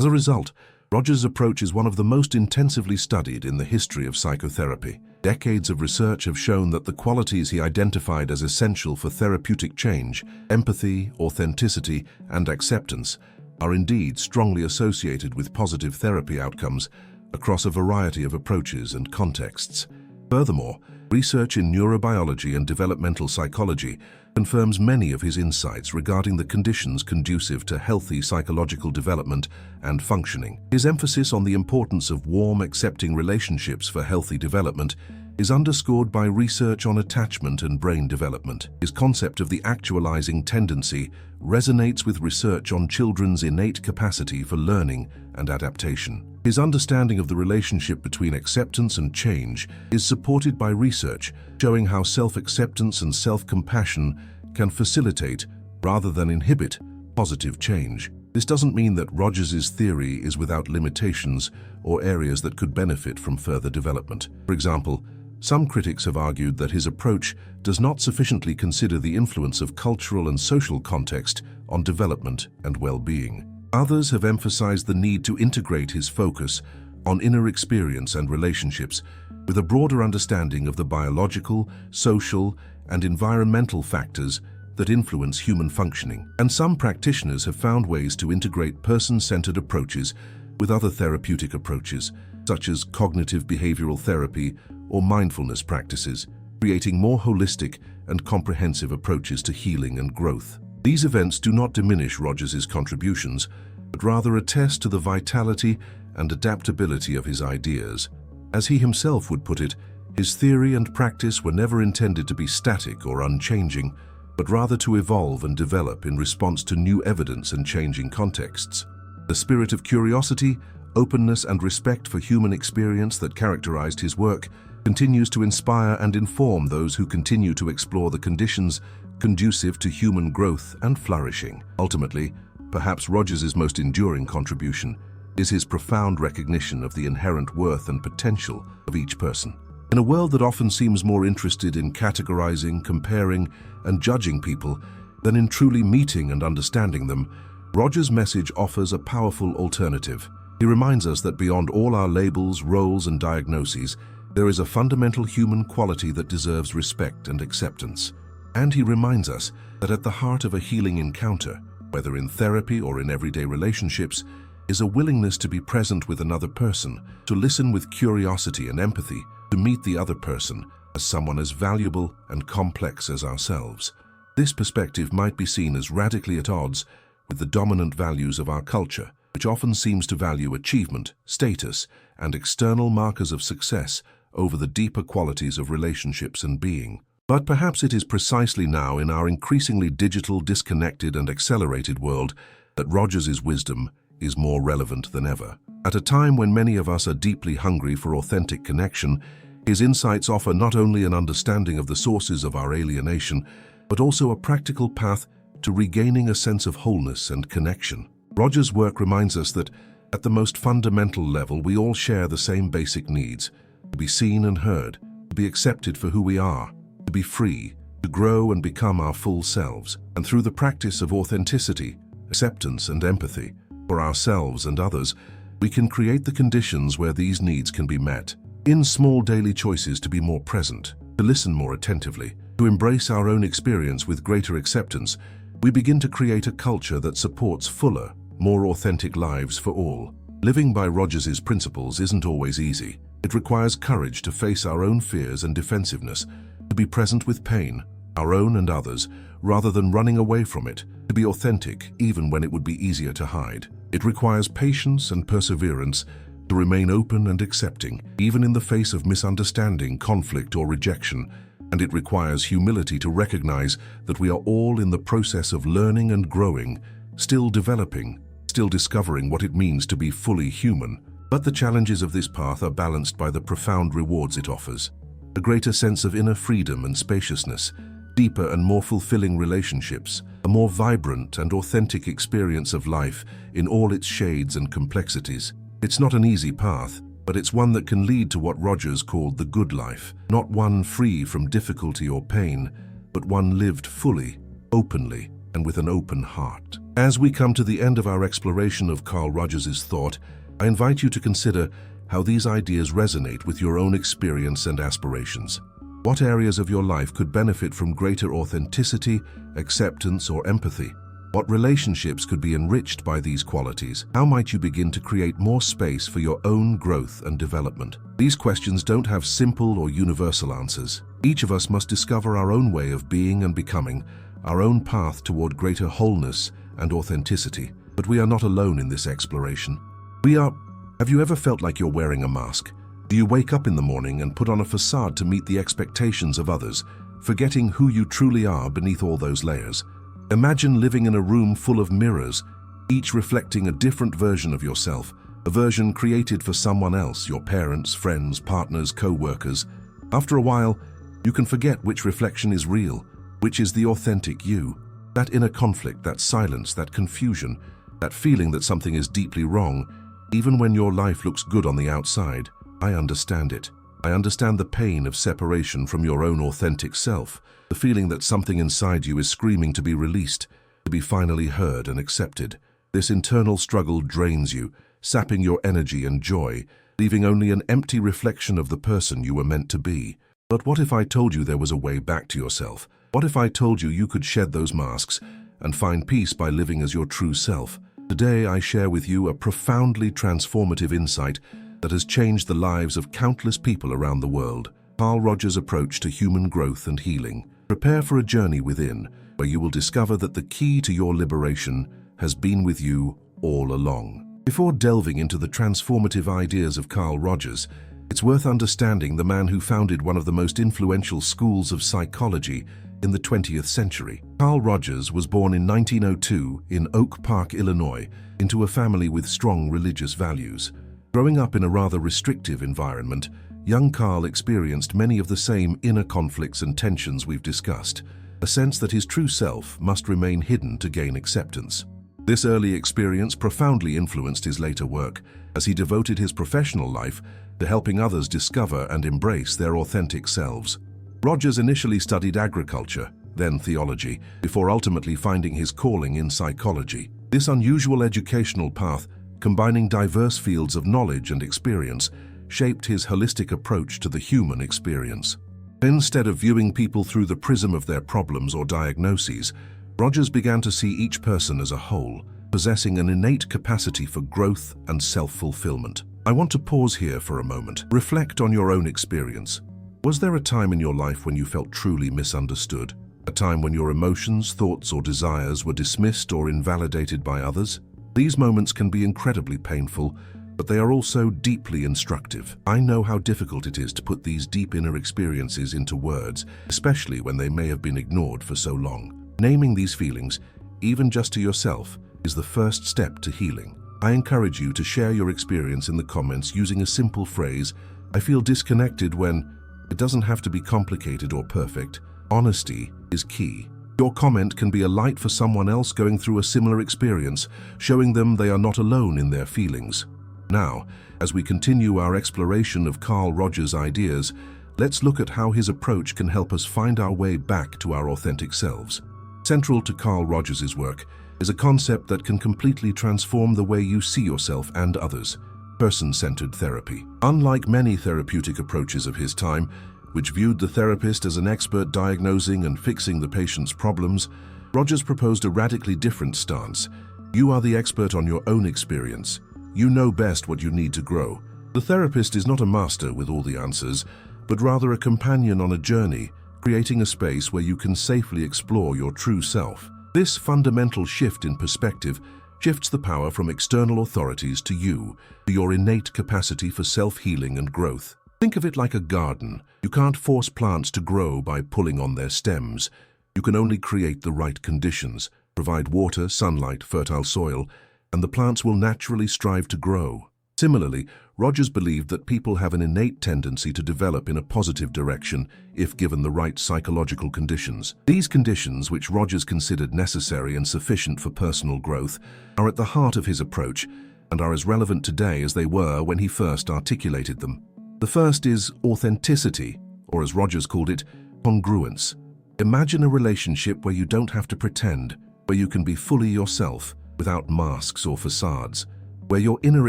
As a result, Rogers' approach is one of the most intensively studied in the history of psychotherapy. Decades of research have shown that the qualities he identified as essential for therapeutic change, empathy, authenticity, and acceptance, are indeed strongly associated with positive therapy outcomes across a variety of approaches and contexts. Furthermore, research in neurobiology and developmental psychology confirms many of his insights regarding the conditions conducive to healthy psychological development and functioning. His emphasis on the importance of warm, accepting relationships for healthy development is underscored by research on attachment and brain development. His concept of the actualizing tendency resonates with research on children's innate capacity for learning and adaptation. His understanding of the relationship between acceptance and change is supported by research showing how self-acceptance and self-compassion can facilitate, rather than inhibit, positive change. This doesn't mean that Rogers' theory is without limitations or areas that could benefit from further development. For example, some critics have argued that his approach does not sufficiently consider the influence of cultural and social context on development and well-being. Others have emphasized the need to integrate his focus on inner experience and relationships with a broader understanding of the biological, social, and environmental factors that influence human functioning. And some practitioners have found ways to integrate person-centered approaches with other therapeutic approaches, such as cognitive behavioral therapy or mindfulness practices, creating more holistic and comprehensive approaches to healing and growth. These events do not diminish Rogers' contributions, but rather attest to the vitality and adaptability of his ideas. As he himself would put it, his theory and practice were never intended to be static or unchanging, but rather to evolve and develop in response to new evidence and changing contexts. The spirit of curiosity, openness, and respect for human experience that characterized his work continues to inspire and inform those who continue to explore the conditions conducive to human growth and flourishing. Ultimately, perhaps Rogers' most enduring contribution is his profound recognition of the inherent worth and potential of each person. In a world that often seems more interested in categorizing, comparing, and judging people than in truly meeting and understanding them, Rogers' message offers a powerful alternative. He reminds us that beyond all our labels, roles, and diagnoses, there is a fundamental human quality that deserves respect and acceptance. And he reminds us that at the heart of a healing encounter, whether in therapy or in everyday relationships, is a willingness to be present with another person, to listen with curiosity and empathy, to meet the other person as someone as valuable and complex as ourselves. This perspective might be seen as radically at odds with the dominant values of our culture, which often seems to value achievement, status, and external markers of success over the deeper qualities of relationships and being. But perhaps it is precisely now in our increasingly digital, disconnected, and accelerated world that Rogers' wisdom is more relevant than ever. At a time when many of us are deeply hungry for authentic connection, his insights offer not only an understanding of the sources of our alienation, but also a practical path to regaining a sense of wholeness and connection. Rogers' work reminds us that, at the most fundamental level, we all share the same basic needs: to be seen and heard, to be accepted for who we are, to be free, to grow and become our full selves. And through the practice of authenticity, acceptance, and empathy for ourselves and others, we can create the conditions where these needs can be met. In small daily choices to be more present, to listen more attentively, to embrace our own experience with greater acceptance, we begin to create a culture that supports fuller, more authentic lives for all. Living by Rogers' principles isn't always easy. It requires courage to face our own fears and defensiveness, to be present with pain, our own and others, rather than running away from it, to be authentic even when it would be easier to hide. It requires patience and perseverance to remain open and accepting, even in the face of misunderstanding, conflict, or rejection. And it requires humility to recognize that we are all in the process of learning and growing, still developing, still discovering what it means to be fully human. But the challenges of this path are balanced by the profound rewards it offers: a greater sense of inner freedom and spaciousness, deeper and more fulfilling relationships, a more vibrant and authentic experience of life in all its shades and complexities. It's not an easy path, but it's one that can lead to what Rogers called the good life, not one free from difficulty or pain, but one lived fully, openly, and with an open heart. As we come to the end of our exploration of Carl Rogers' thought, I invite you to consider how these ideas resonate with your own experience and aspirations. What areas of your life could benefit from greater authenticity, acceptance, or empathy? What relationships could be enriched by these qualities? How might you begin to create more space for your own growth and development? These questions don't have simple or universal answers. Each of us must discover our own way of being and becoming, our own path toward greater wholeness and authenticity. But we are not alone in this exploration. Have you ever felt like you're wearing a mask? Do you wake up in the morning and put on a facade to meet the expectations of others, forgetting who you truly are beneath all those layers? Imagine living in a room full of mirrors, each reflecting a different version of yourself, a version created for someone else, your parents, friends, partners, co-workers. After a while, you can forget which reflection is real, which is the authentic you. That inner conflict, that silence, that confusion, that feeling that something is deeply wrong, even when your life looks good on the outside. I understand it. I understand the pain of separation from your own authentic self, the feeling that something inside you is screaming to be released, to be finally heard and accepted. This internal struggle drains you, sapping your energy and joy, leaving only an empty reflection of the person you were meant to be. But what if I told you there was a way back to yourself? What if I told you you could shed those masks and find peace by living as your true self? Today I share with you a profoundly transformative insight that has changed the lives of countless people around the world. Carl Rogers' approach to human growth and healing. Prepare for a journey within, where you will discover that the key to your liberation has been with you all along. Before delving into the transformative ideas of Carl Rogers, it's worth understanding the man who founded one of the most influential schools of psychology in the 20th century. Carl Rogers was born in 1902 in Oak Park, Illinois, into a family with strong religious values. Growing up in a rather restrictive environment, young Carl experienced many of the same inner conflicts and tensions we've discussed, a sense that his true self must remain hidden to gain acceptance. This early experience profoundly influenced his later work, as he devoted his professional life to helping others discover and embrace their authentic selves. Rogers initially studied agriculture, then theology, before ultimately finding his calling in psychology. This unusual educational path, combining diverse fields of knowledge and experience, shaped his holistic approach to the human experience. Instead of viewing people through the prism of their problems or diagnoses, Rogers began to see each person as a whole, possessing an innate capacity for growth and self-fulfillment. I want to pause here for a moment. Reflect on your own experience. Was there a time in your life when you felt truly misunderstood? A time when your emotions, thoughts, or desires were dismissed or invalidated by others? These moments can be incredibly painful, but they are also deeply instructive. I know how difficult it is to put these deep inner experiences into words, especially when they may have been ignored for so long. Naming these feelings, even just to yourself, is the first step to healing. I encourage you to share your experience in the comments using a simple phrase, "I feel disconnected when..." It doesn't have to be complicated or perfect. Honesty is key. Your comment can be a light for someone else going through a similar experience, showing them they are not alone in their feelings. Now, as we continue our exploration of Carl Rogers' ideas, let's look at how his approach can help us find our way back to our authentic selves. Central to Carl Rogers' work is a concept that can completely transform the way you see yourself and others: person-centered therapy. Unlike many therapeutic approaches of his time, which viewed the therapist as an expert diagnosing and fixing the patient's problems, Rogers proposed a radically different stance. You are the expert on your own experience. You know best what you need to grow. The therapist is not a master with all the answers, but rather a companion on a journey, creating a space where you can safely explore your true self. This fundamental shift in perspective shifts the power from external authorities to you, to your innate capacity for self-healing and growth. Think of it like a garden. You can't force plants to grow by pulling on their stems. You can only create the right conditions, provide water, sunlight, fertile soil, and the plants will naturally strive to grow. Similarly, Rogers believed that people have an innate tendency to develop in a positive direction if given the right psychological conditions. These conditions, which Rogers considered necessary and sufficient for personal growth, are at the heart of his approach and are as relevant today as they were when he first articulated them. The first is authenticity, or as Rogers called it, congruence. Imagine a relationship where you don't have to pretend, where you can be fully yourself without masks or facades, where your inner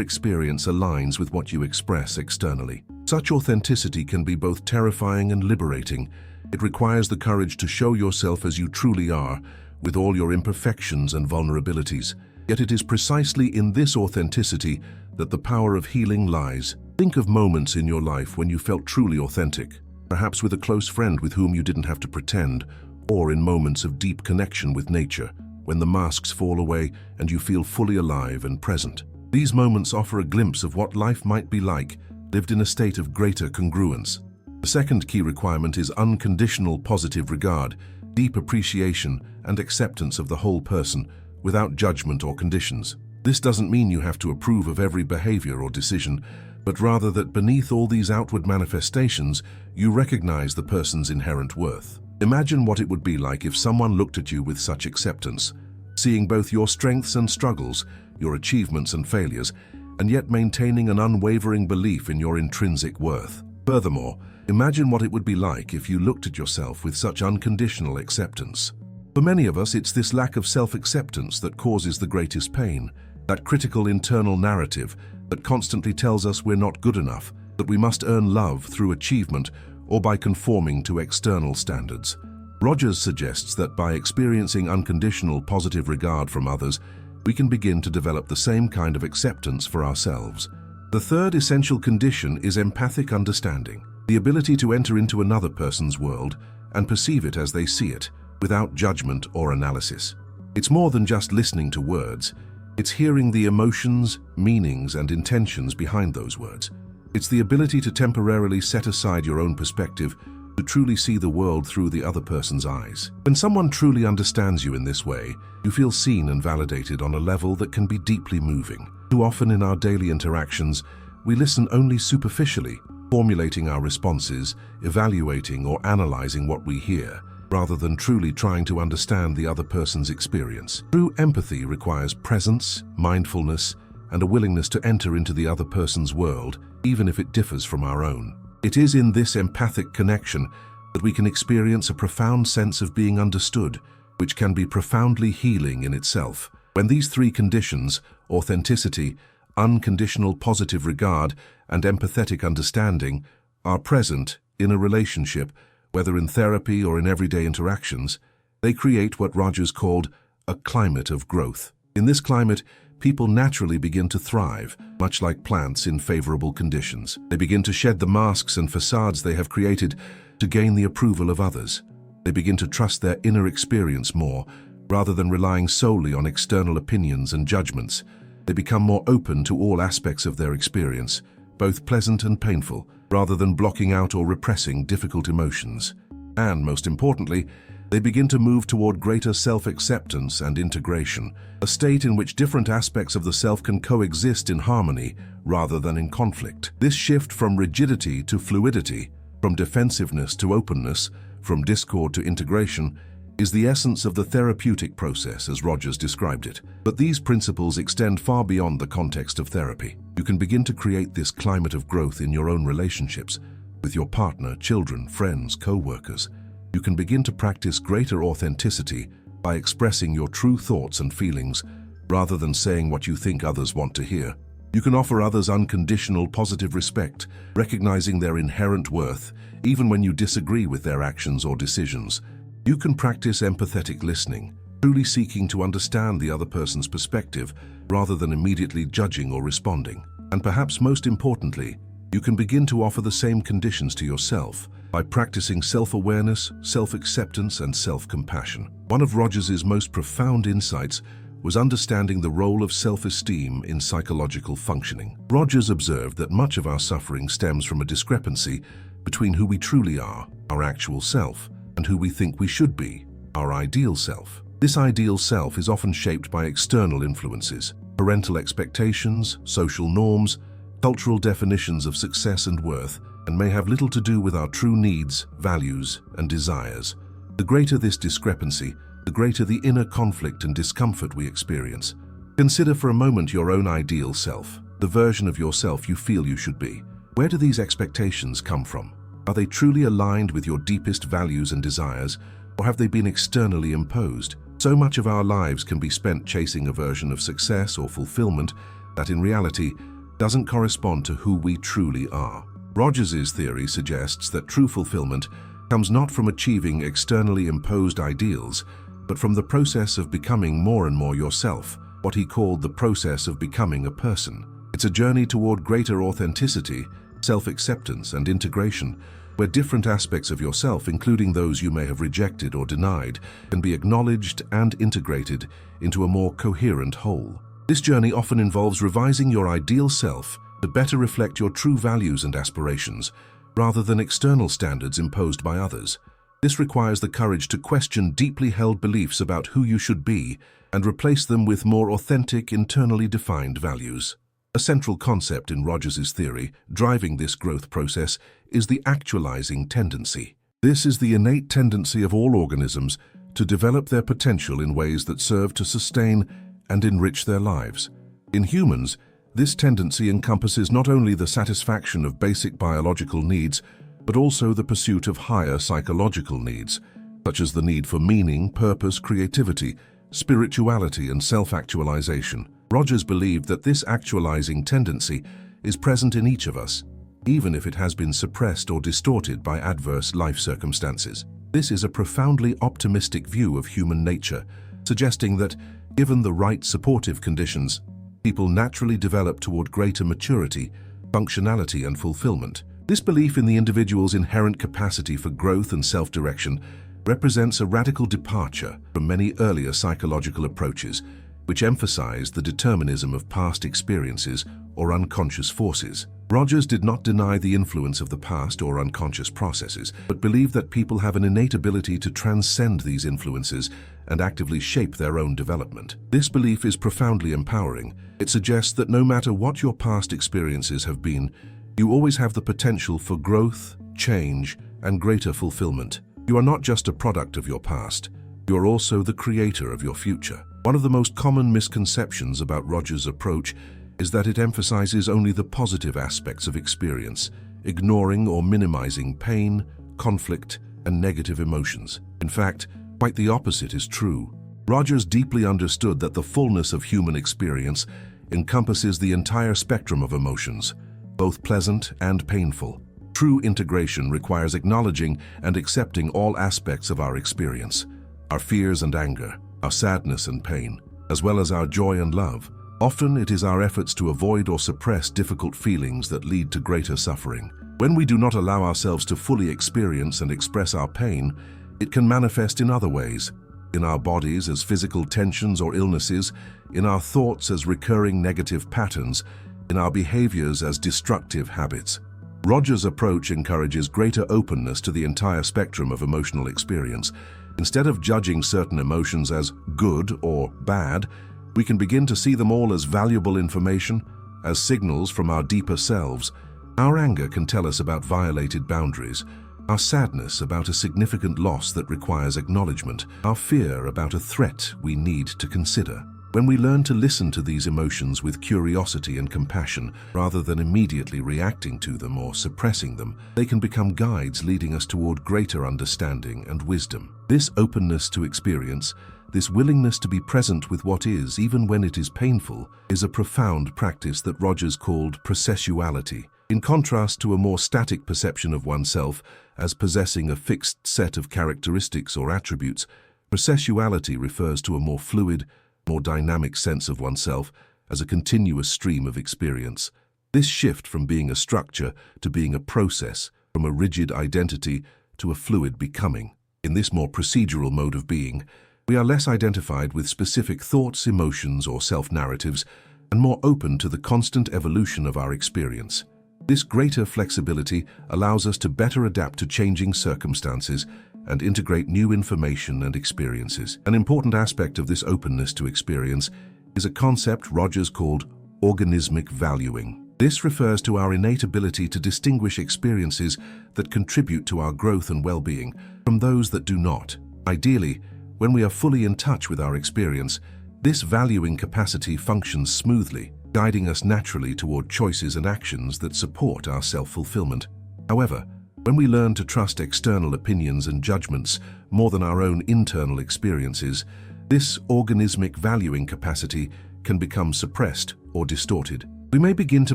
experience aligns with what you express externally. Such authenticity can be both terrifying and liberating. It requires the courage to show yourself as you truly are, with all your imperfections and vulnerabilities. Yet it is precisely in this authenticity that the power of healing lies. Think of moments in your life when you felt truly authentic, perhaps with a close friend with whom you didn't have to pretend, or in moments of deep connection with nature, when the masks fall away and you feel fully alive and present. These moments offer a glimpse of what life might be like, lived in a state of greater congruence. The second key requirement is unconditional positive regard, deep appreciation and acceptance of the whole person, without judgment or conditions. This doesn't mean you have to approve of every behavior or decision, but rather that beneath all these outward manifestations, you recognize the person's inherent worth. Imagine what it would be like if someone looked at you with such acceptance, seeing both your strengths and struggles, your achievements and failures, and yet maintaining an unwavering belief in your intrinsic worth. Furthermore, imagine what it would be like if you looked at yourself with such unconditional acceptance. For many of us, it's this lack of self-acceptance that causes the greatest pain, that critical internal narrative that constantly tells us we're not good enough, that we must earn love through achievement or by conforming to external standards. Rogers suggests that by experiencing unconditional positive regard from others, we can begin to develop the same kind of acceptance for ourselves. The third essential condition is empathic understanding, the ability to enter into another person's world and perceive it as they see it, without judgment or analysis. It's more than just listening to words. It's hearing the emotions, meanings, and intentions behind those words. It's the ability to temporarily set aside your own perspective, to truly see the world through the other person's eyes. When someone truly understands you in this way, you feel seen and validated on a level that can be deeply moving. Too often in our daily interactions, we listen only superficially, formulating our responses, evaluating or analyzing what we hear, rather than truly trying to understand the other person's experience. True empathy requires presence, mindfulness, and a willingness to enter into the other person's world, even if it differs from our own. It is in this empathic connection that we can experience a profound sense of being understood, which can be profoundly healing in itself. When these three conditions, authenticity, unconditional positive regard, and empathetic understanding, are present in a relationship, whether in therapy or in everyday interactions, they create what Rogers called a climate of growth. In this climate, people naturally begin to thrive, much like plants in favorable conditions. They begin to shed the masks and facades they have created to gain the approval of others. They begin to trust their inner experience more, rather than relying solely on external opinions and judgments. They become more open to all aspects of their experience, both pleasant and painful, rather than blocking out or repressing difficult emotions. And, most importantly, they begin to move toward greater self-acceptance and integration, a state in which different aspects of the self can coexist in harmony rather than in conflict. This shift from rigidity to fluidity, from defensiveness to openness, from discord to integration, is the essence of the therapeutic process as Rogers described it. But these principles extend far beyond the context of therapy. You can begin to create this climate of growth in your own relationships, with your partner, children, friends, co-workers. You can begin to practice greater authenticity by expressing your true thoughts and feelings, rather than saying what you think others want to hear. You can offer others unconditional positive respect, recognizing their inherent worth, even when you disagree with their actions or decisions. You can practice empathetic listening, truly seeking to understand the other person's perspective rather than immediately judging or responding. And perhaps most importantly, you can begin to offer the same conditions to yourself by practicing self-awareness, self-acceptance, and self-compassion. One of Rogers's most profound insights was understanding the role of self-esteem in psychological functioning. Rogers observed that much of our suffering stems from a discrepancy between who we truly are, our actual self, and who we think we should be, our ideal self. This ideal self is often shaped by external influences, parental expectations, social norms, cultural definitions of success and worth, and may have little to do with our true needs, values, and desires. The greater this discrepancy, the greater the inner conflict and discomfort we experience. Consider for a moment your own ideal self, the version of yourself you feel you should be. Where do these expectations come from? Are they truly aligned with your deepest values and desires, or have they been externally imposed? So much of our lives can be spent chasing a version of success or fulfillment that in reality doesn't correspond to who we truly are. Rogers' theory suggests that true fulfillment comes not from achieving externally imposed ideals, but from the process of becoming more and more yourself, what he called the process of becoming a person. It's a journey toward greater authenticity, self-acceptance, and integration, where different aspects of yourself, including those you may have rejected or denied, can be acknowledged and integrated into a more coherent whole. This journey often involves revising your ideal self to better reflect your true values and aspirations, rather than external standards imposed by others. This requires the courage to question deeply held beliefs about who you should be and replace them with more authentic, internally defined values. A central concept in Rogers' theory driving this growth process is the actualizing tendency. This is the innate tendency of all organisms to develop their potential in ways that serve to sustain and enrich their lives. In humans, this tendency encompasses not only the satisfaction of basic biological needs, but also the pursuit of higher psychological needs, such as the need for meaning, purpose, creativity, spirituality, and self-actualization. Rogers believed that this actualizing tendency is present in each of us, even if it has been suppressed or distorted by adverse life circumstances. This is a profoundly optimistic view of human nature, suggesting that, given the right supportive conditions, people naturally develop toward greater maturity, functionality, and fulfillment. This belief in the individual's inherent capacity for growth and self-direction represents a radical departure from many earlier psychological approaches, which emphasize the determinism of past experiences or unconscious forces. Rogers did not deny the influence of the past or unconscious processes, but believed that people have an innate ability to transcend these influences and actively shape their own development. This belief is profoundly empowering. It suggests that no matter what your past experiences have been, you always have the potential for growth, change, and greater fulfillment. You are not just a product of your past, you are also the creator of your future. One of the most common misconceptions about Rogers' approach is that it emphasizes only the positive aspects of experience, ignoring or minimizing pain, conflict, and negative emotions. In fact, quite the opposite is true. Rogers deeply understood that the fullness of human experience encompasses the entire spectrum of emotions, both pleasant and painful. True integration requires acknowledging and accepting all aspects of our experience, our fears and anger, our sadness and pain, as well as our joy and love. Often it is our efforts to avoid or suppress difficult feelings that lead to greater suffering. When we do not allow ourselves to fully experience and express our pain, it can manifest in other ways, in our bodies as physical tensions or illnesses, in our thoughts as recurring negative patterns, in our behaviors as destructive habits. Rogers' approach encourages greater openness to the entire spectrum of emotional experience. Instead of judging certain emotions as good or bad, we can begin to see them all as valuable information, as signals from our deeper selves. Our anger can tell us about violated boundaries, our sadness about a significant loss that requires acknowledgement, our fear about a threat we need to consider. When we learn to listen to these emotions with curiosity and compassion, rather than immediately reacting to them or suppressing them, they can become guides leading us toward greater understanding and wisdom. This openness to experience, this willingness to be present with what is, even when it is painful, is a profound practice that Rogers called processuality. In contrast to a more static perception of oneself as possessing a fixed set of characteristics or attributes, processuality refers to a more fluid, more dynamic sense of oneself as a continuous stream of experience. This shift from being a structure to being a process, from a rigid identity to a fluid becoming. In this more procedural mode of being, we are less identified with specific thoughts, emotions, or self-narratives, and more open to the constant evolution of our experience. This greater flexibility allows us to better adapt to changing circumstances and integrate new information and experiences. An important aspect of this openness to experience is a concept Rogers called organismic valuing. This refers to our innate ability to distinguish experiences that contribute to our growth and well-being from those that do not. Ideally, when we are fully in touch with our experience, this valuing capacity functions smoothly, guiding us naturally toward choices and actions that support our self-fulfillment. However, when we learn to trust external opinions and judgments more than our own internal experiences, this organismic valuing capacity can become suppressed or distorted. We may begin to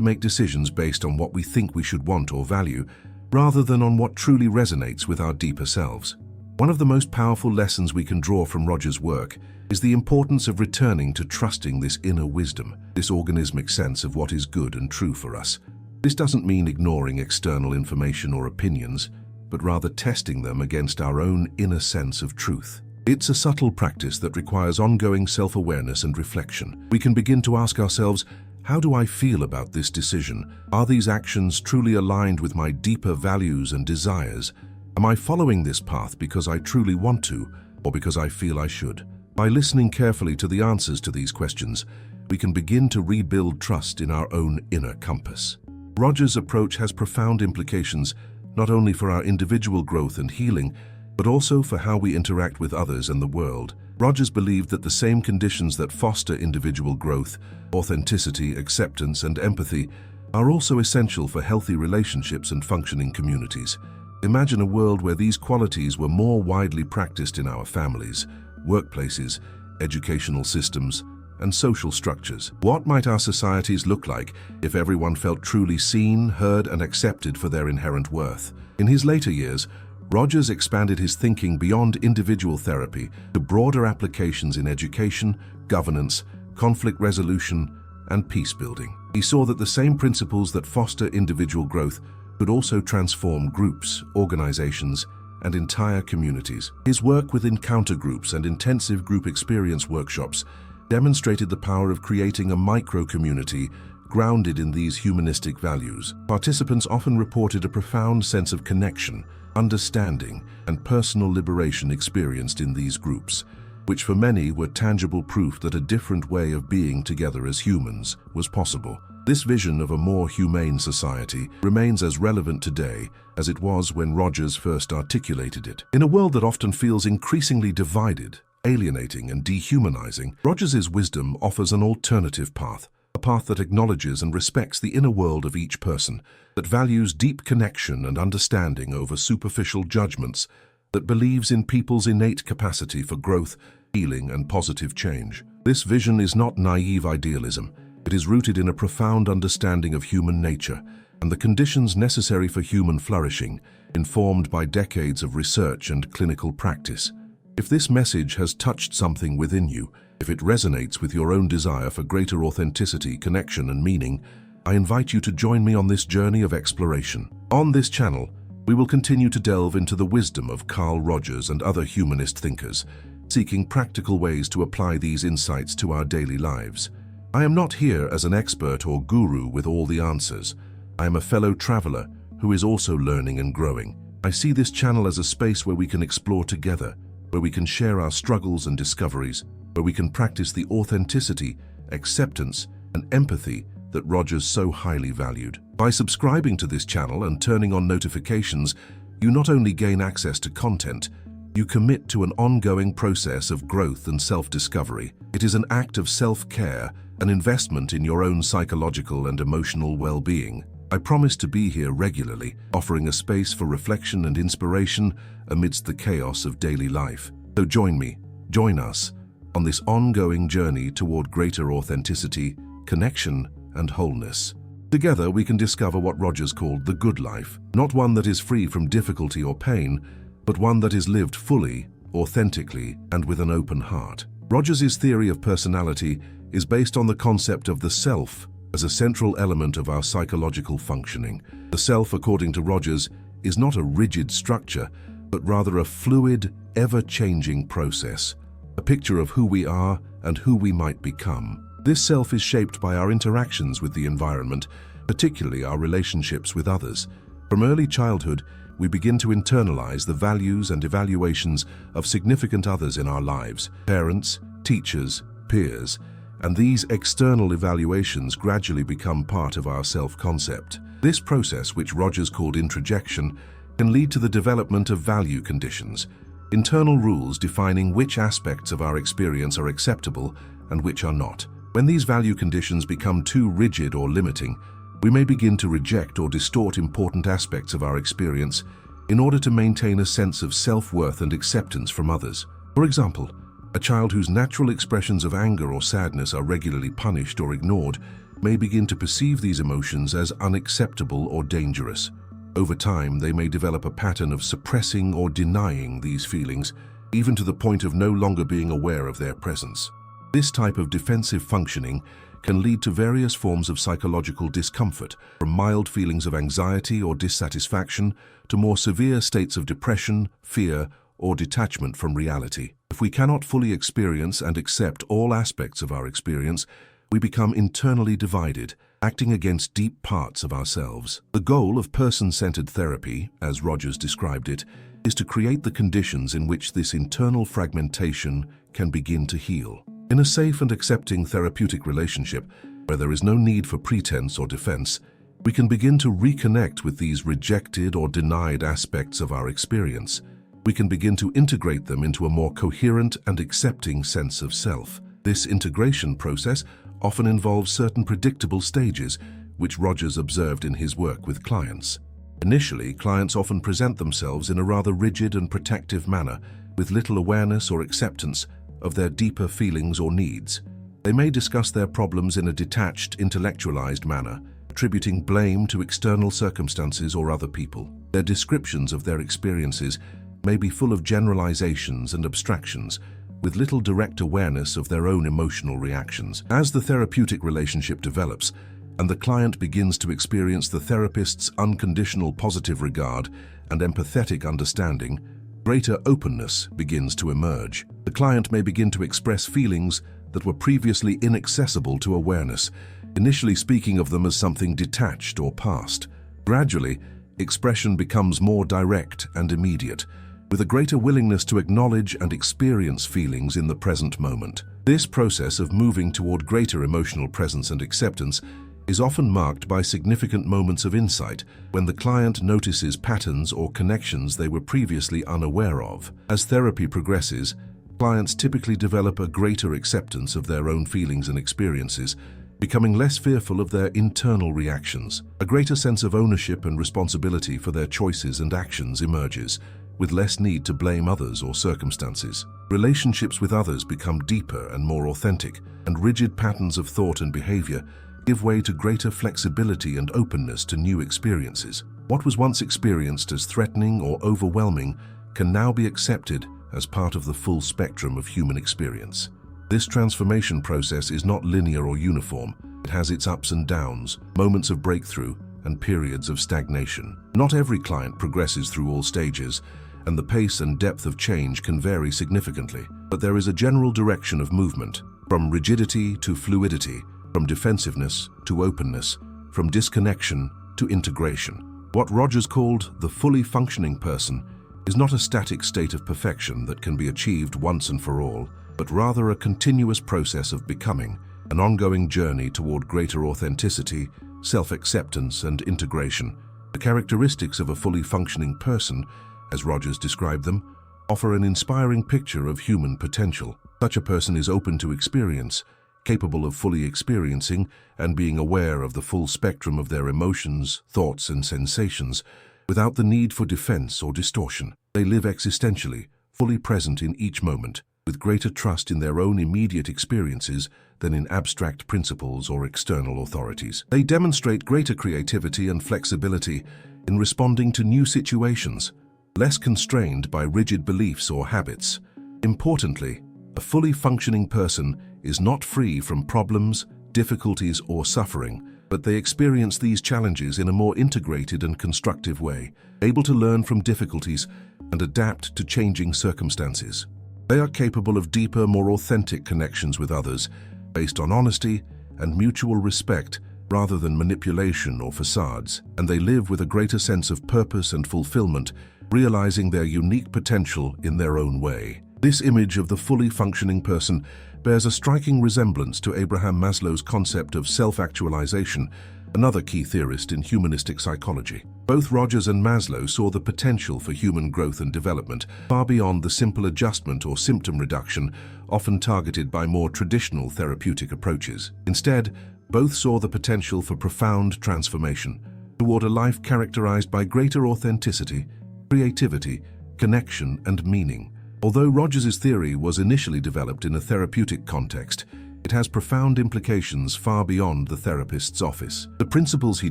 make decisions based on what we think we should want or value, rather than on what truly resonates with our deeper selves. One of the most powerful lessons we can draw from Roger's work is the importance of returning to trusting this inner wisdom, this organismic sense of what is good and true for us. This doesn't mean ignoring external information or opinions, but rather testing them against our own inner sense of truth. It's a subtle practice that requires ongoing self-awareness and reflection. We can begin to ask ourselves, how do I feel about this decision? Are these actions truly aligned with my deeper values and desires? Am I following this path because I truly want to, or because I feel I should? By listening carefully to the answers to these questions, we can begin to rebuild trust in our own inner compass. Roger's approach has profound implications not only for our individual growth and healing, but also for how we interact with others and the world. Rogers believed that the same conditions that foster individual growth, authenticity, acceptance, and empathy are also essential for healthy relationships and functioning communities. Imagine a world where these qualities were more widely practiced in our families, workplaces, educational systems, and social structures. What might our societies look like if everyone felt truly seen, heard, and accepted for their inherent worth? In his later years, Rogers expanded his thinking beyond individual therapy to broader applications in education, governance, conflict resolution, and peace building. He saw that the same principles that foster individual growth could also transform groups, organizations, and entire communities. His work with encounter groups and intensive group experience workshops demonstrated the power of creating a micro-community grounded in these humanistic values. Participants often reported a profound sense of connection, understanding, and personal liberation experienced in these groups, which for many were tangible proof that a different way of being together as humans was possible. This vision of a more humane society remains as relevant today as it was when Rogers first articulated it. In a world that often feels increasingly divided, alienating, and dehumanizing, Rogers's wisdom offers an alternative path, a path that acknowledges and respects the inner world of each person, that values deep connection and understanding over superficial judgments, that believes in people's innate capacity for growth, healing, and positive change. This vision is not naive idealism. It is rooted in a profound understanding of human nature and the conditions necessary for human flourishing, informed by decades of research and clinical practice. If this message has touched something within you, if it resonates with your own desire for greater authenticity, connection, and meaning, I invite you to join me on this journey of exploration. On this channel, we will continue to delve into the wisdom of Carl Rogers and other humanist thinkers, seeking practical ways to apply these insights to our daily lives. I am not here as an expert or guru with all the answers. I am a fellow traveler who is also learning and growing. I see this channel as a space where we can explore together, where we can share our struggles and discoveries, where we can practice the authenticity, acceptance, and empathy that Rogers so highly valued. By subscribing to this channel and turning on notifications, you not only gain access to content, you commit to an ongoing process of growth and self-discovery. It is an act of self-care, an investment in your own psychological and emotional well-being. I promise to be here regularly, offering a space for reflection and inspiration amidst the chaos of daily life. So join us on this ongoing journey toward greater authenticity, connection, and wholeness. Together we can discover what Rogers called the good life, not one that is free from difficulty or pain, but one that is lived fully, authentically, and with an open heart. Rogers's theory of personality is based on the concept of the self as a central element of our psychological functioning. The self, according to Rogers, is not a rigid structure, but rather a fluid, ever-changing process, a picture of who we are and who we might become. This self is shaped by our interactions with the environment, particularly our relationships with others. From early childhood, we begin to internalize the values and evaluations of significant others in our lives, parents, teachers, peers, and these external evaluations gradually become part of our self-concept. This process, which Rogers called introjection, can lead to the development of value conditions, internal rules defining which aspects of our experience are acceptable and which are not. When these value conditions become too rigid or limiting, we may begin to reject or distort important aspects of our experience in order to maintain a sense of self-worth and acceptance from others. For example, A child whose natural expressions of anger or sadness are regularly punished or ignored may begin to perceive these emotions as unacceptable or dangerous. Over time, they may develop a pattern of suppressing or denying these feelings, even to the point of no longer being aware of their presence. This type of defensive functioning can lead to various forms of psychological discomfort, from mild feelings of anxiety or dissatisfaction to more severe states of depression, fear, or detachment from reality. If we cannot fully experience and accept all aspects of our experience, we become internally divided, acting against deep parts of ourselves. The goal of person-centered therapy, as Rogers described it, is to create the conditions in which this internal fragmentation can begin to heal. In a safe and accepting therapeutic relationship, where there is no need for pretense or defense, we can begin to reconnect with these rejected or denied aspects of our experience. We can begin to integrate them into a more coherent and accepting sense of self. This integration process often involves certain predictable stages, which Rogers observed in his work with clients. Initially, clients often present themselves in a rather rigid and protective manner, with little awareness or acceptance of their deeper feelings or needs. They may discuss their problems in a detached, intellectualized manner, attributing blame to external circumstances or other people. Their descriptions of their experiences may be full of generalizations and abstractions, with little direct awareness of their own emotional reactions. As the therapeutic relationship develops, and the client begins to experience the therapist's unconditional positive regard and empathetic understanding, greater openness begins to emerge. The client may begin to express feelings that were previously inaccessible to awareness, initially speaking of them as something detached or past. Gradually, expression becomes more direct and immediate, with a greater willingness to acknowledge and experience feelings in the present moment. This process of moving toward greater emotional presence and acceptance is often marked by significant moments of insight, when the client notices patterns or connections they were previously unaware of. As therapy progresses, clients typically develop a greater acceptance of their own feelings and experiences, becoming less fearful of their internal reactions. A greater sense of ownership and responsibility for their choices and actions emerges, with less need to blame others or circumstances. Relationships with others become deeper and more authentic, and rigid patterns of thought and behavior give way to greater flexibility and openness to new experiences. What was once experienced as threatening or overwhelming can now be accepted as part of the full spectrum of human experience. This transformation process is not linear or uniform. It has its ups and downs, moments of breakthrough, and periods of stagnation. Not every client progresses through all stages, and the pace and depth of change can vary significantly. But there is a general direction of movement, from rigidity to fluidity, from defensiveness to openness, from disconnection to integration. What Rogers called the fully functioning person is not a static state of perfection that can be achieved once and for all, but rather a continuous process of becoming, an ongoing journey toward greater authenticity, self-acceptance, and integration. The characteristics of a fully functioning person, as Rogers described them, offer an inspiring picture of human potential. Such a person is open to experience, capable of fully experiencing and being aware of the full spectrum of their emotions, thoughts, and sensations, without the need for defense or distortion. They live existentially, fully present in each moment, with greater trust in their own immediate experiences than in abstract principles or external authorities. They demonstrate greater creativity and flexibility in responding to new situations, less constrained by rigid beliefs or habits. Importantly, a fully functioning person is not free from problems, difficulties, or suffering, but they experience these challenges in a more integrated and constructive way, able to learn from difficulties and adapt to changing circumstances. They are capable of deeper, more authentic connections with others, based on honesty and mutual respect rather than manipulation or facades, and they live with a greater sense of purpose and fulfillment, realizing their unique potential in their own way. This image of the fully functioning person bears a striking resemblance to Abraham Maslow's concept of self-actualization, another key theorist in humanistic psychology. Both Rogers and Maslow saw the potential for human growth and development far beyond the simple adjustment or symptom reduction often targeted by more traditional therapeutic approaches. Instead, both saw the potential for profound transformation toward a life characterized by greater authenticity, creativity, connection, and meaning. Although Rogers' theory was initially developed in a therapeutic context, it has profound implications far beyond the therapist's office. The principles he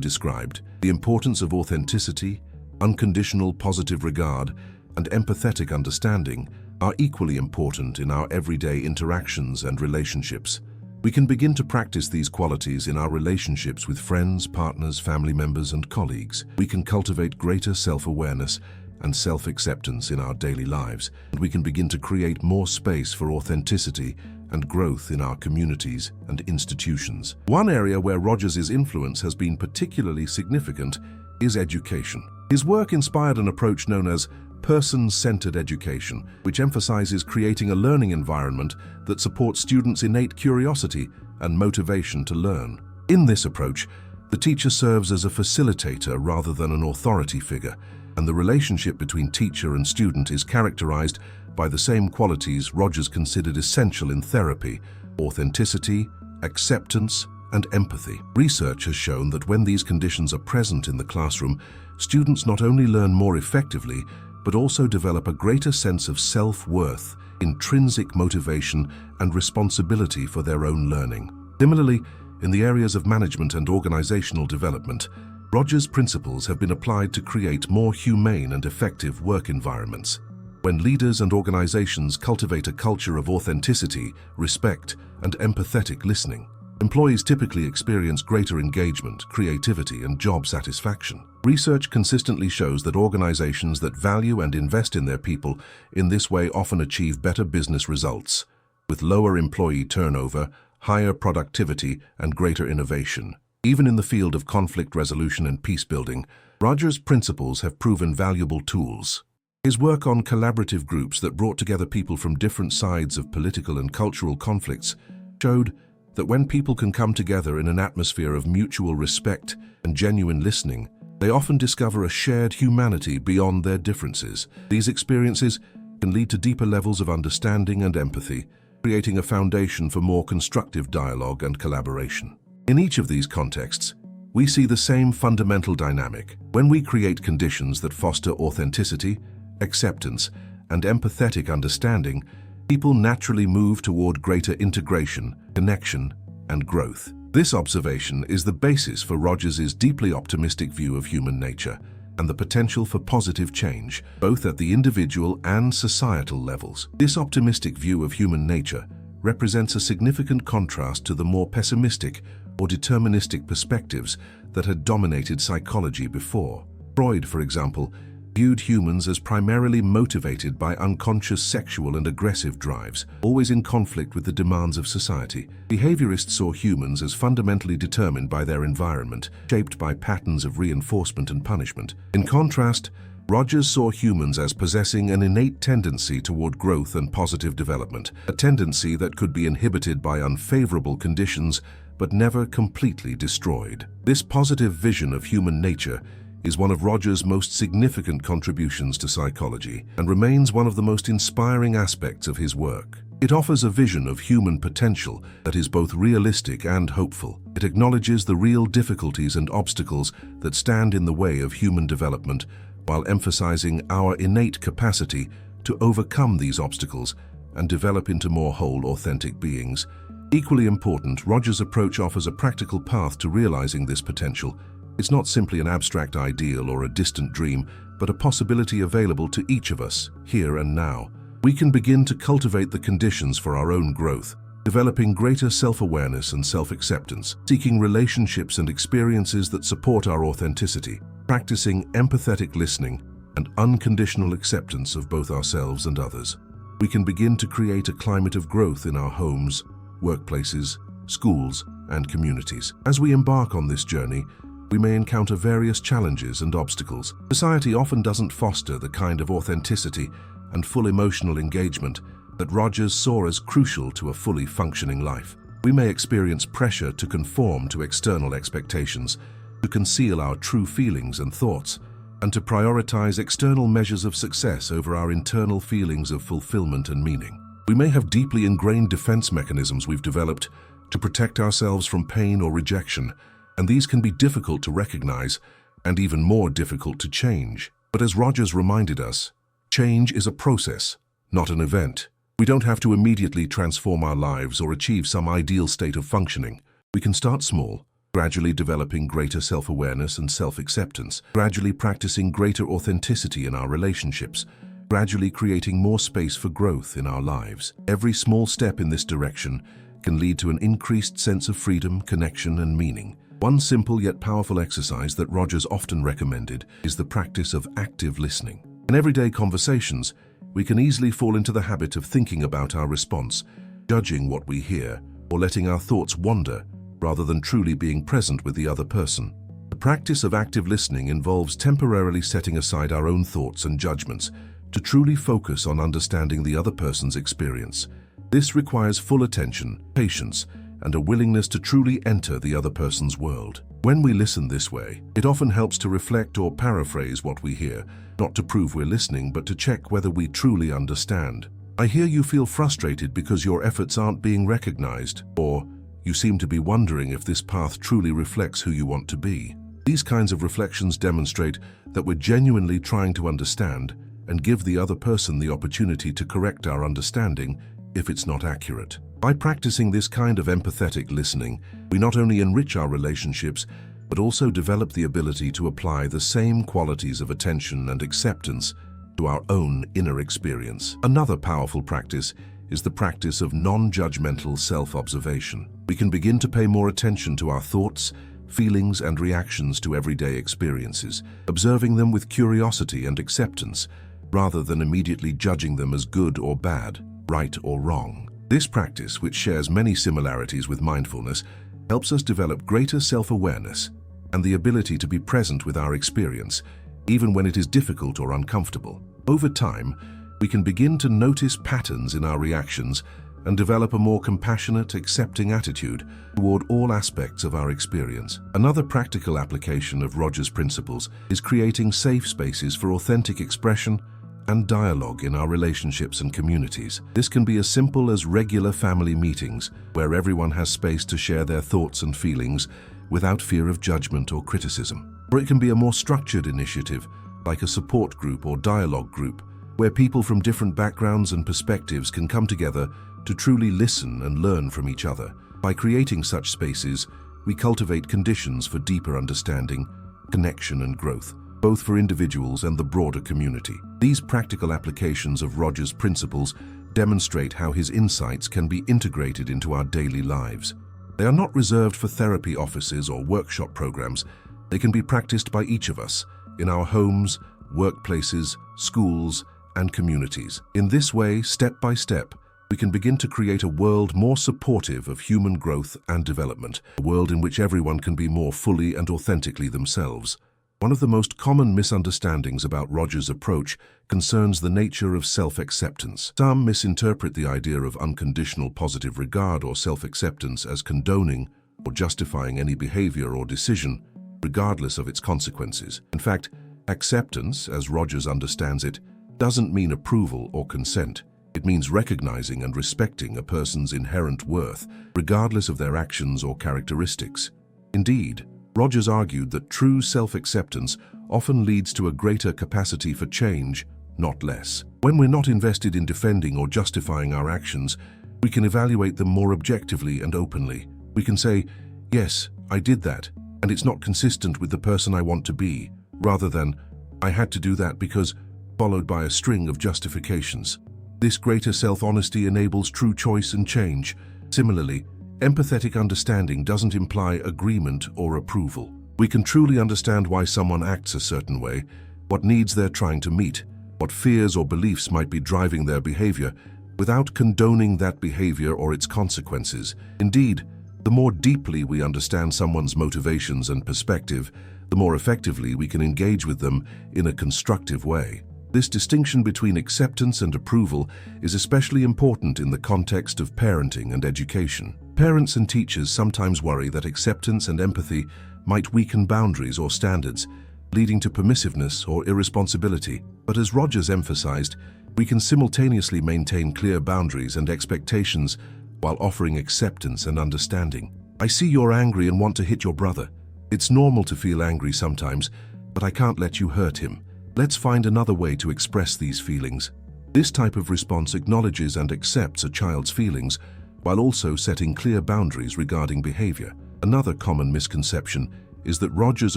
described, the importance of authenticity, unconditional positive regard, and empathetic understanding, are equally important in our everyday interactions and relationships. We can begin to practice these qualities in our relationships with friends, partners, family members, and colleagues. We can cultivate greater self-awareness and self-acceptance in our daily lives, and we can begin to create more space for authenticity and growth in our communities and institutions. One area where Rogers' influence has been particularly significant is education. His work inspired an approach known as person-centered education, which emphasizes creating a learning environment that supports students' innate curiosity and motivation to learn. In this approach, the teacher serves as a facilitator rather than an authority figure, and the relationship between teacher and student is characterized by the same qualities Rogers considered essential in therapy: authenticity, acceptance, and empathy. Research has shown that when these conditions are present in the classroom, students not only learn more effectively, but also develop a greater sense of self-worth, intrinsic motivation, and responsibility for their own learning. Similarly, in the areas of management and organizational development, Rogers' principles have been applied to create more humane and effective work environments. When leaders and organizations cultivate a culture of authenticity, respect, and empathetic listening, employees typically experience greater engagement, creativity, and job satisfaction. Research consistently shows that organizations that value and invest in their people in this way often achieve better business results, with lower employee turnover, higher productivity, and greater innovation. Even in the field of conflict resolution and peace building, Rogers' principles have proven valuable tools. His work on collaborative groups that brought together people from different sides of political and cultural conflicts showed that when people can come together in an atmosphere of mutual respect and genuine listening, they often discover a shared humanity beyond their differences. These experiences can lead to deeper levels of understanding and empathy, creating a foundation for more constructive dialogue and collaboration. In each of these contexts, we see the same fundamental dynamic. When we create conditions that foster authenticity, acceptance, and empathetic understanding, people naturally move toward greater integration, connection, and growth. This observation is the basis for Rogers' deeply optimistic view of human nature and the potential for positive change, both at the individual and societal levels. This optimistic view of human nature represents a significant contrast to the more pessimistic or deterministic perspectives that had dominated psychology before. Freud, for example, viewed humans as primarily motivated by unconscious sexual and aggressive drives, always in conflict with the demands of society. Behaviorists saw humans as fundamentally determined by their environment, shaped by patterns of reinforcement and punishment. In contrast, Rogers saw humans as possessing an innate tendency toward growth and positive development, a tendency that could be inhibited by unfavorable conditions but never completely destroyed. This positive vision of human nature is one of Rogers' most significant contributions to psychology and remains one of the most inspiring aspects of his work. It offers a vision of human potential that is both realistic and hopeful. It acknowledges the real difficulties and obstacles that stand in the way of human development, while emphasizing our innate capacity to overcome these obstacles and develop into more whole, authentic beings. Equally important, Rogers' approach offers a practical path to realizing this potential. It's not simply an abstract ideal or a distant dream, but a possibility available to each of us, here and now. We can begin to cultivate the conditions for our own growth, developing greater self-awareness and self-acceptance, seeking relationships and experiences that support our authenticity, practicing empathetic listening and unconditional acceptance of both ourselves and others. We can begin to create a climate of growth in our homes, workplaces, schools, and communities. As we embark on this journey, we may encounter various challenges and obstacles. Society often doesn't foster the kind of authenticity and full emotional engagement that Rogers saw as crucial to a fully functioning life. We may experience pressure to conform to external expectations, to conceal our true feelings and thoughts, and to prioritize external measures of success over our internal feelings of fulfillment and meaning. We may have deeply ingrained defense mechanisms we've developed to protect ourselves from pain or rejection, and these can be difficult to recognize and even more difficult to change. But as Rogers reminded us, change is a process, not an event. We don't have to immediately transform our lives or achieve some ideal state of functioning. We can start small, gradually developing greater self-awareness and self-acceptance, gradually practicing greater authenticity in our relationships, gradually creating more space for growth in our lives. Every small step in this direction can lead to an increased sense of freedom, connection, and meaning. One simple yet powerful exercise that Rogers often recommended is the practice of active listening. In everyday conversations, we can easily fall into the habit of thinking about our response, judging what we hear, or letting our thoughts wander rather than truly being present with the other person. The practice of active listening involves temporarily setting aside our own thoughts and judgments to truly focus on understanding the other person's experience. This requires full attention, patience, and a willingness to truly enter the other person's world. When we listen this way, it often helps to reflect or paraphrase what we hear, not to prove we're listening, but to check whether we truly understand. I hear you feel frustrated because your efforts aren't being recognized, or you seem to be wondering if this path truly reflects who you want to be. These kinds of reflections demonstrate that we're genuinely trying to understand and give the other person the opportunity to correct our understanding if it's not accurate. By practicing this kind of empathetic listening, we not only enrich our relationships, but also develop the ability to apply the same qualities of attention and acceptance to our own inner experience. Another powerful practice is the practice of non-judgmental self-observation. We can begin to pay more attention to our thoughts, feelings, and reactions to everyday experiences, observing them with curiosity and acceptance, rather than immediately judging them as good or bad, right or wrong. This practice, which shares many similarities with mindfulness, helps us develop greater self-awareness and the ability to be present with our experience, even when it is difficult or uncomfortable. Over time, we can begin to notice patterns in our reactions and develop a more compassionate, accepting attitude toward all aspects of our experience. Another practical application of Rogers' principles is creating safe spaces for authentic expression and dialogue in our relationships and communities. This can be as simple as regular family meetings, where everyone has space to share their thoughts and feelings without fear of judgment or criticism. Or it can be a more structured initiative, like a support group or dialogue group, where people from different backgrounds and perspectives can come together to truly listen and learn from each other. By creating such spaces, we cultivate conditions for deeper understanding, connection, and growth, both for individuals and the broader community. These practical applications of Rogers' principles demonstrate how his insights can be integrated into our daily lives. They are not reserved for therapy offices or workshop programs. They can be practiced by each of us, in our homes, workplaces, schools, and communities. In this way, step by step, we can begin to create a world more supportive of human growth and development, a world in which everyone can be more fully and authentically themselves. One of the most common misunderstandings about Rogers' approach concerns the nature of self-acceptance. Some misinterpret the idea of unconditional positive regard or self-acceptance as condoning or justifying any behavior or decision, regardless of its consequences. In fact, acceptance, as Rogers understands it, doesn't mean approval or consent. It means recognizing and respecting a person's inherent worth, regardless of their actions or characteristics. Indeed, Rogers argued that true self-acceptance often leads to a greater capacity for change, not less. When we're not invested in defending or justifying our actions, we can evaluate them more objectively and openly. We can say, yes, I did that, and it's not consistent with the person I want to be, rather than, I had to do that because, followed by a string of justifications. This greater self-honesty enables true choice and change. Similarly, empathetic understanding doesn't imply agreement or approval. We can truly understand why someone acts a certain way, what needs they're trying to meet, what fears or beliefs might be driving their behavior, without condoning that behavior or its consequences. Indeed, the more deeply we understand someone's motivations and perspective, the more effectively we can engage with them in a constructive way. This distinction between acceptance and approval is especially important in the context of parenting and education. Parents and teachers sometimes worry that acceptance and empathy might weaken boundaries or standards, leading to permissiveness or irresponsibility. But as Rogers emphasized, we can simultaneously maintain clear boundaries and expectations while offering acceptance and understanding. I see you're angry and want to hit your brother. It's normal to feel angry sometimes, but I can't let you hurt him. Let's find another way to express these feelings. This type of response acknowledges and accepts a child's feelings while also setting clear boundaries regarding behavior. Another common misconception is that Rogers'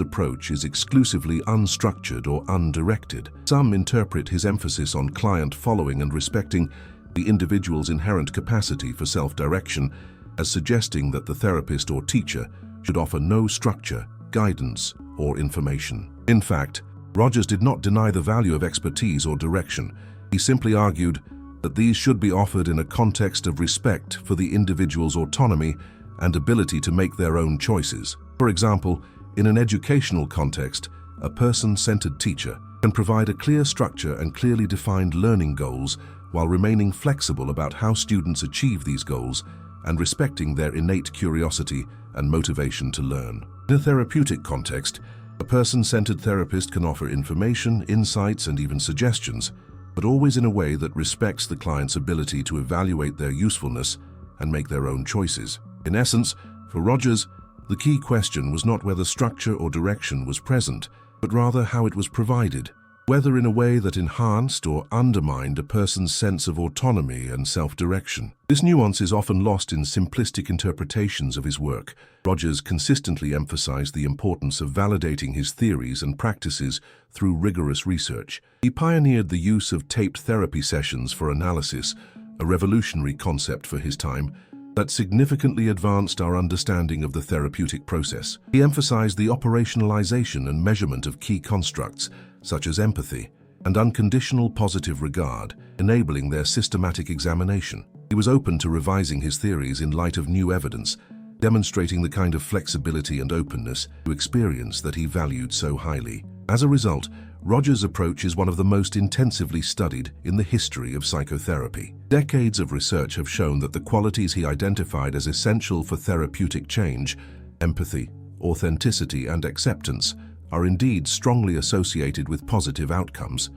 approach is exclusively unstructured or undirected. Some interpret his emphasis on client following and respecting the individual's inherent capacity for self-direction as suggesting that the therapist or teacher should offer no structure, guidance, or information. In fact, Rogers did not deny the value of expertise or direction. He simply argued that these should be offered in a context of respect for the individual's autonomy and ability to make their own choices. For example, in an educational context, a person-centered teacher can provide a clear structure and clearly defined learning goals while remaining flexible about how students achieve these goals and respecting their innate curiosity and motivation to learn. In a therapeutic context, a person-centered therapist can offer information, insights, and even suggestions, but always in a way that respects the client's ability to evaluate their usefulness and make their own choices. In essence, for Rogers, the key question was not whether structure or direction was present, but rather how it was provided, whether in a way that enhanced or undermined a person's sense of autonomy and self-direction. This nuance is often lost in simplistic interpretations of his work. Rogers consistently emphasized the importance of validating his theories and practices through rigorous research. He pioneered the use of taped therapy sessions for analysis, a revolutionary concept for his time that significantly advanced our understanding of the therapeutic process. He emphasized the operationalization and measurement of key constructs, such as empathy and unconditional positive regard, enabling their systematic examination. He was open to revising his theories in light of new evidence, demonstrating the kind of flexibility and openness to experience that he valued so highly. As a result, Rogers' approach is one of the most intensively studied in the history of psychotherapy. Decades of research have shown that the qualities he identified as essential for therapeutic change, empathy, authenticity, and acceptance, are indeed strongly associated with positive outcomes.